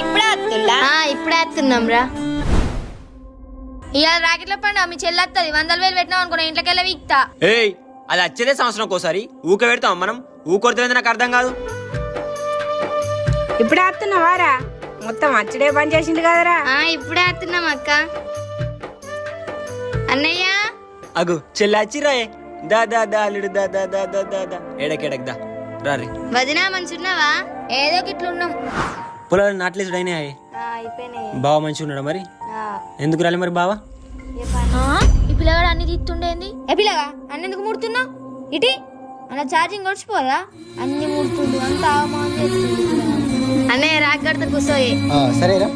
ఇప్పుడే వస్తుందా? ఇప్పుడే వస్తున్నాం రా. ఇవాళ రాకెట్ల పండుగ మీ చెల్లెత్తది 100,000 పెట్టినాం అనుకున్నా ఇంట్లోకెళ్ళి వీక్తా. ఏయ్ అది వచ్చేదే సంవత్సరం ఒకసారి ఊక పెడతాం మనం ఊకొడితే నాకు అర్థం కాదు. ఇప్పుడే వస్తున్నావారా? మొత్తం అచ్చడే పని చేసిండు కదరా. ఇప్పుడే వస్తున్నాం అక్క. అన్నయ్య అగు చెల్లి వచ్చిరాయే దా దా దా అల్లుడు దా దా దా దా దా దా ఎడకెడక్ దా రారి. వదినా మంచున్నావా? ఏదో గిట్లున్నాం. పొలాలు నాట్లేసుడు అయినా అయిపోయినాయి. బావ మంచిగా ఉన్నాడా మరి? ఎందుకు రాలే మరి బావ? ఈ పిల్లగాడు అన్ని తీస్తుండేంది? ఏ పిల్లగా అన్ని ఎందుకు ముడుతున్నావు? ఇటీ అలా ఛార్జింగ్ కొడిచిపోదా? అన్ని ముడుతుండు అంత అవమానం చేస్తుంది. అన్నయ్య రాకడితో కూర్చోయి. సరేరా.